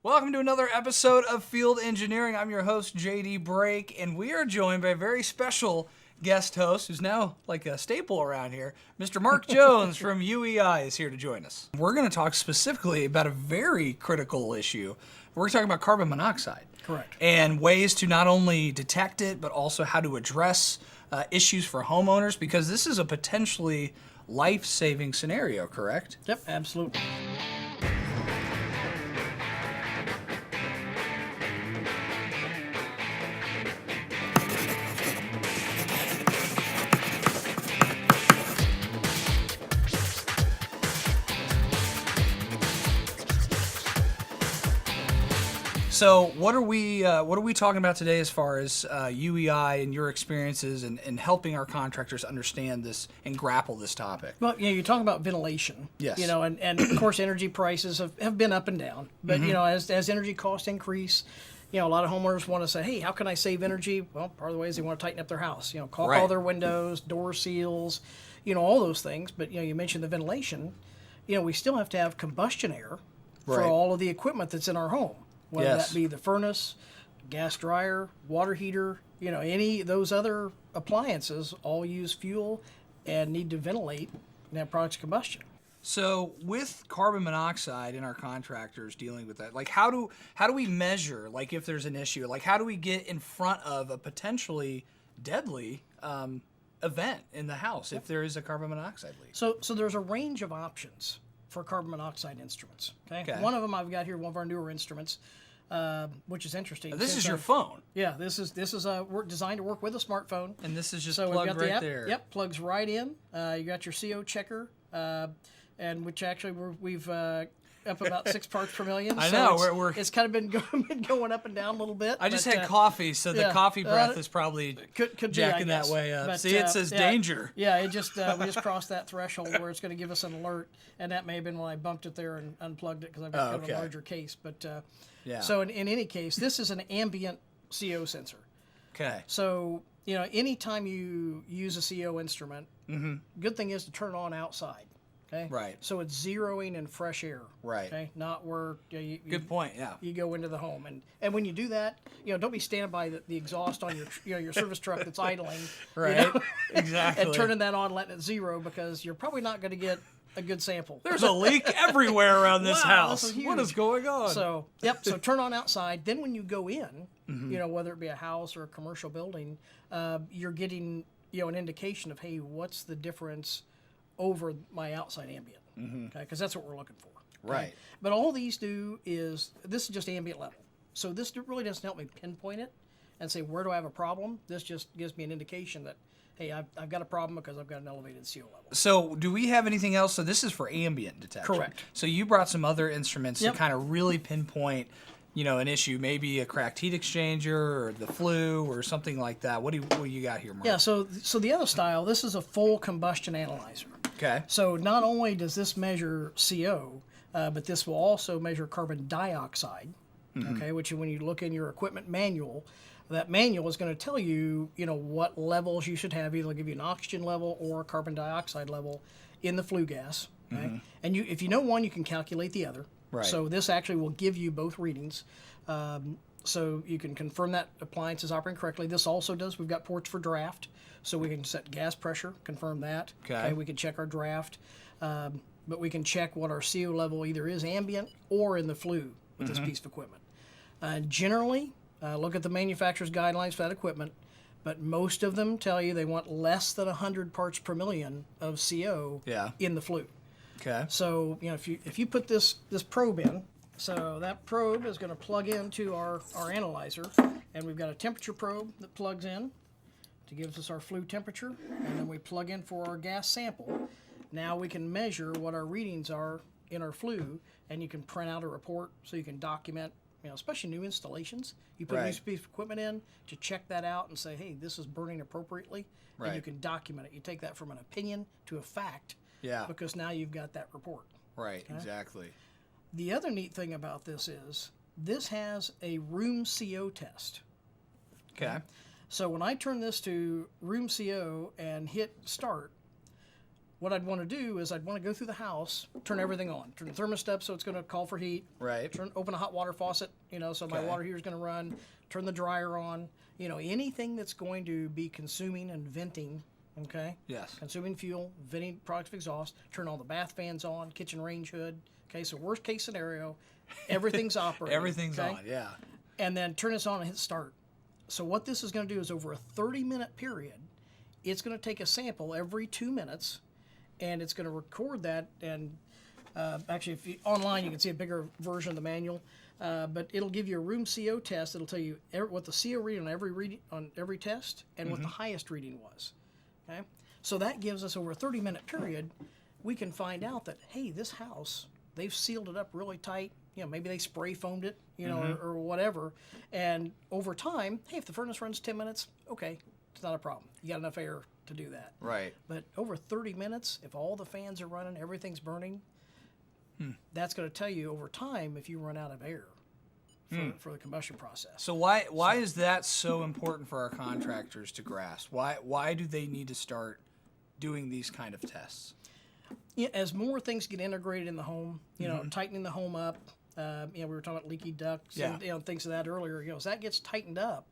Welcome to another episode of Field Engineering. I'm your host, JD Brake, and we are joined by a very special guest host who's now like a staple around here. Mr. Mark Jones from UEI is here to join us. We're going to talk specifically about a very critical issue. We're talking about carbon monoxide. Correct. And ways to not only detect it, but also how to address issues for homeowners, because this is a potentially life-saving scenario, correct? Yep, absolutely. So what are we talking about today as far as UEI and your experiences and helping our contractors understand this and grapple this topic? Well, you're talking about ventilation. Yes. And of course energy prices have been up and down. But, as energy costs increase, a lot of homeowners want to say, hey, how can I save energy? Well, part of the way is they want to tighten up their house. Caulk Right. all their windows, door seals, all those things. But, you mentioned the ventilation. We still have to have combustion air for Right. all of the equipment that's in our home. Whether Yes. that be the furnace, gas dryer, water heater, any of those other appliances all use fuel and need to ventilate and have products of combustion. So with carbon monoxide in our contractors dealing with that, like how do we measure, like if there's an issue, like how do we get in front of a potentially deadly event in the house if there is a carbon monoxide leak? So there's a range of options for carbon monoxide instruments. Okay. Okay. One of them I've got here, one of our newer instruments, which is interesting. This Since is your phone, Yeah, this is we're designed to work with a smartphone. and this is just So we've plugged got the right app. there. Yep, plugs right in. You got your CO checker, and which actually we've up about 6 parts per million. I so know, it's kind of been going up and down a little bit. I just but, had coffee, so the yeah, coffee breath is probably could be, jacking I that guess. way up. But, See, it says danger. Yeah, it just we just crossed that threshold where it's going to give us an alert, and that may have been when I bumped it there and unplugged it because I've got kind of a larger case. But Yeah. so in any case, this is an ambient CO sensor. Okay. So anytime you use a CO instrument, good thing is to turn it on outside. Okay. Right. So it's zeroing in fresh air. Right. Okay. Not where Good point. Yeah. you go into the home, and when you do that, don't be standing by the exhaust on your your service truck that's idling, Right. Exactly. and turning that on, letting it zero, because you're probably not going to get a good sample. There's a leak everywhere around this Wow, house. this is What huge. is going on? So so turn on outside. Then when you go in, whether it be a house or a commercial building, you're getting an indication of, hey, what's the difference over my outside ambient? Okay, because that's what we're looking for. Okay? Right. But all these do is, this is just ambient level. So this really doesn't help me pinpoint it and say, where do I have a problem? This just gives me an indication that, hey, I've got a problem because I've got an elevated CO level. So do we have anything else? So this is for ambient detection. Correct. So you brought some other instruments Yep. to kind of really pinpoint, an issue, maybe a cracked heat exchanger or the flue or something like that. What do you got here, Mark? Yeah, so the other style, this is a full combustion analyzer. Okay. So not only does this measure CO, but this will also measure carbon dioxide, okay, which when you look in your equipment manual, that manual is going to tell you, what levels you should have. Either give you an oxygen level or a carbon dioxide level in the flue gas. Okay? And if you know one, you can calculate the other. Right. So this actually will give you both readings. So you can confirm that appliance is operating correctly. This also does, we've got ports for draft, so we can set gas pressure, confirm that. Okay. We can check our draft, but we can check what our CO level either is ambient or in the flue with this piece of equipment. Generally, look at the manufacturer's guidelines for that equipment, but most of them tell you they want less than 100 parts per million of CO Yeah. in the flue. Okay. So if you put this probe in, so that probe is going to plug into our analyzer, and we've got a temperature probe that plugs in to give us our flue temperature, and then we plug in for our gas sample. Now we can measure what our readings are in our flue, and you can print out a report so you can document, especially new installations. You put a Right. new piece of equipment in to check that out and say, hey, this is burning appropriately, and you Right. can document it. You take that from an opinion to a fact. Yeah. Because now you've got that report. Right. Exactly. The other neat thing about this is this has a room CO test. Okay. So when I turn this to room CO and hit start, what I'd want to do is I'd want to go through the house, turn everything on, turn the thermostat up so it's going to call for heat. Right. Open a hot water faucet, so my water heater is going to run. Turn the dryer on. Anything that's going to be consuming and venting. Okay. Yes. Consuming fuel, venting products of exhaust. Turn all the bath fans on, kitchen range hood. Okay. So worst case scenario, everything's operating. Everything's on. Yeah. And then turn this on and hit start. So what this is going to do is over a 30-minute period, it's going to take a sample every 2 minutes, and it's going to record that. And actually, if online, you can see a bigger version of the manual. But it'll give you a room CO test. It'll tell you what the CO reading on every test and what the highest reading was. Okay, so that gives us over a 30-minute period. We can find out that hey, this house, they've sealed it up really tight. Maybe they spray foamed it, or whatever. And over time, hey, if the furnace runs 10 minutes, okay, it's not a problem. You got enough air to do that. Right. But over 30 minutes, if all the fans are running, everything's burning, that's going to tell you over time if you run out of air for the combustion process. So why is that so important for our contractors to grasp? Why do they need to start doing these kind of tests? As more things get integrated in the home, tightening the home up. We were talking about leaky ducts and things of that earlier. As that gets tightened up,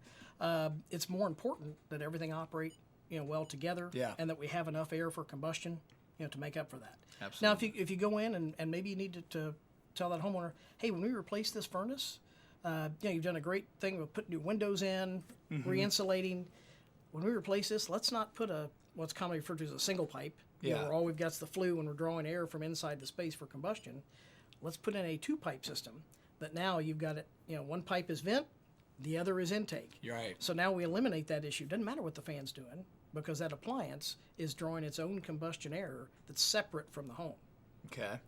it's more important that everything operate well together, and that we have enough air for combustion, to make up for that. Absolutely. Now, if you go in and maybe you need to tell that homeowner, hey, when we replace this furnace, you've done a great thing with putting new windows in, re-insulating. When we replace this, let's not put what's commonly referred to as a single pipe, where all we've got is the flue when we're drawing air from inside the space for combustion. Let's put in a two-pipe system that now you've got it, one pipe is vent, the other is intake. You're right. So now we eliminate that issue. Doesn't matter what the fan's doing because that appliance is drawing its own combustion air that's separate from the home. Okay.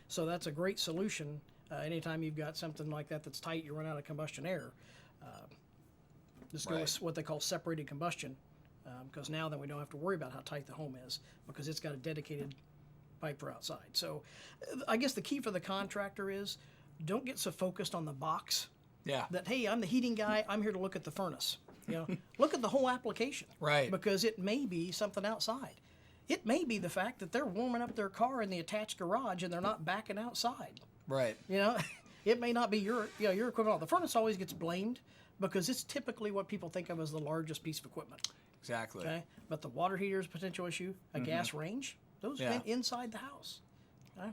So that's a great solution. Anytime you've got something like that that's tight, you run out of combustion air. Just go with what they call separated combustion, because now then we don't have to worry about how tight the home is because it's got a dedicated pipe for outside. So I guess the key for the contractor is don't get so focused on the box. Yeah. That, hey, I'm the heating guy. I'm here to look at the furnace. Look at the whole application. Right. Because it may be something outside. It may be the fact that they're warming up their car in the attached garage and they're not backing outside. Right. It may not be your equipment. The furnace always gets blamed because it's typically what people think of as the largest piece of equipment. Exactly. Okay. But the water heater is a potential issue. A gas range, those vent inside the house. Okay.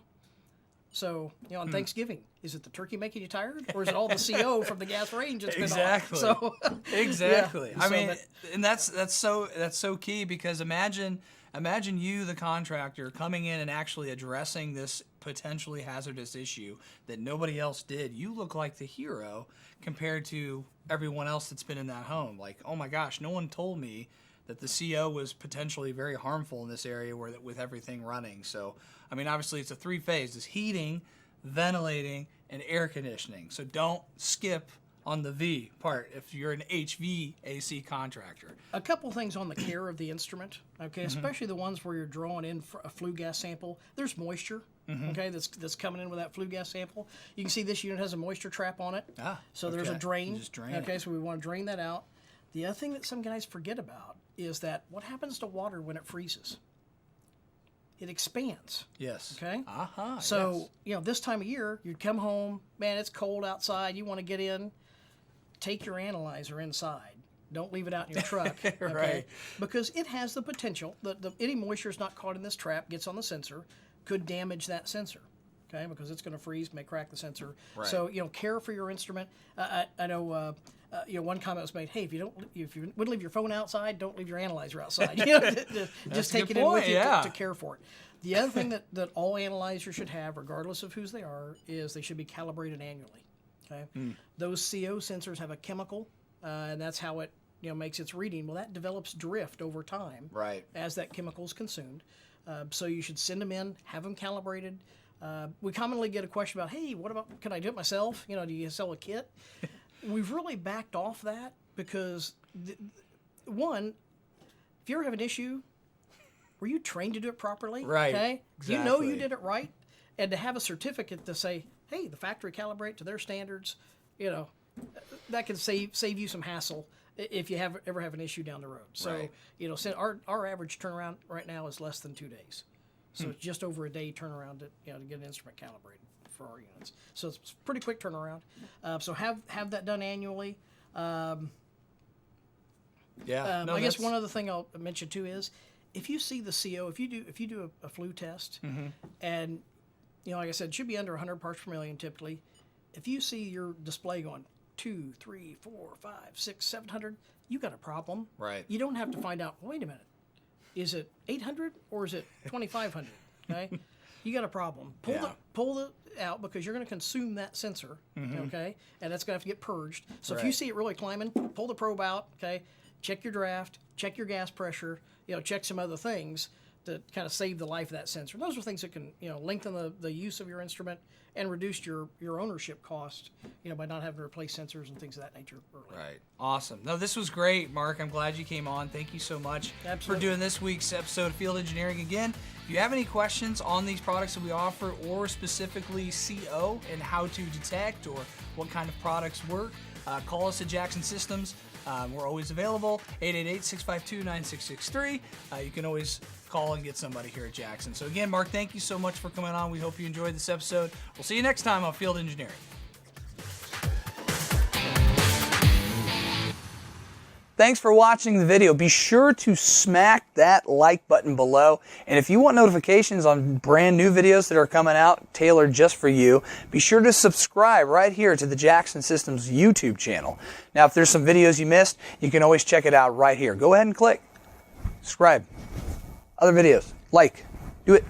So, on Thanksgiving, is it the turkey making you tired, or is it all the CO from the gas range that's been Exactly. on? So, exactly. Yeah. I mean, and that's so key because imagine you, the contractor, coming in and actually addressing this potentially hazardous issue that nobody else did. You look like the hero compared to everyone else that's been in that home. Like, oh my gosh, no one told me that the CO was potentially very harmful in this area with everything running. So, I mean, obviously it's a three-phase. It's heating, ventilating, and air conditioning. So don't skip on the V part if you're an HVAC contractor. A couple things on the care of the instrument, okay, especially the ones where you're drawing in a flue gas sample. There's moisture, okay, that's coming in with that flue gas sample. You can see this unit has a moisture trap on it. So there's a drain. You just drain okay, it. so we want to drain that out. The other thing that some guys forget about is that what happens to water when it freezes? It expands. Yes. Okay? So, this time of year, you'd come home, man, it's cold outside, you want to get in, take your analyzer inside. Don't leave it out in your truck. Okay? Right. Because it has the potential, any moisture is not caught in this trap, gets on the sensor, could damage that sensor. Okay? Because it's going to freeze, may crack the sensor. Right. So, care for your instrument. I know... one comment was made. Hey, if you would leave your phone outside, don't leave your analyzer outside. Just take it in with you to care for it. The other thing that all analyzers should have, regardless of whose they are, is they should be calibrated annually. Okay, those CO sensors have a chemical, and that's how it makes its reading. Well, that develops drift over time. Right. As that chemical is consumed. So you should send them in, have them calibrated. We commonly get a question about, hey, can I do it myself? Do you sell a kit? We've really backed off that because, one, if you ever have an issue, were you trained to do it properly? Right. Okay? Exactly. You did it right. And to have a certificate to say, hey, the factory calibrate to their standards, that can save you some hassle if you ever have an issue down the road. So, Right. our average turnaround right now is less than 2 days. So it's just over a day turnaround to get an instrument calibrated for our units. So it's a pretty quick turnaround. So have that done annually. Yeah. I guess one other thing I'll mention too is if you see the CO, if you do a flue test, and like I said, it should be under 100 parts per million typically. If you see your display going 2, 3, 4, 5, 6, 700, you got a problem. Right. You don't have to find out. Wait a minute, is it 800 or is it 2,500? Okay, you got a problem. Pull the out because you're going to consume that sensor. Okay, and that's going to have to get purged. So if you see it really climbing, pull the probe out. Okay, check your draft, check your gas pressure. Check some other things to kind of save the life of that sensor. Those are things that can lengthen the use of your instrument and reduce your ownership cost, by not having to replace sensors and things of that nature early. Right. Awesome. No, this was great, Mark. I'm glad you came on. Thank you so much for doing this week's episode of Field Engineering. Again, if you have any questions on these products that we offer, or specifically CO and how to detect or what kind of products work, call us at Jackson Systems. We're always available, 888-652-9663. You can always call and get somebody here at Jackson. So again, Mark, thank you so much for coming on. We hope you enjoyed this episode. We'll see you next time on Field Engineering. Thanks for watching the video. Be sure to smack that like button below. And if you want notifications on brand new videos that are coming out tailored just for you, be sure to subscribe right here to the Jackson Systems YouTube channel. Now, if there's some videos you missed, you can always check it out right here. Go ahead and click subscribe. Other videos, like, do it.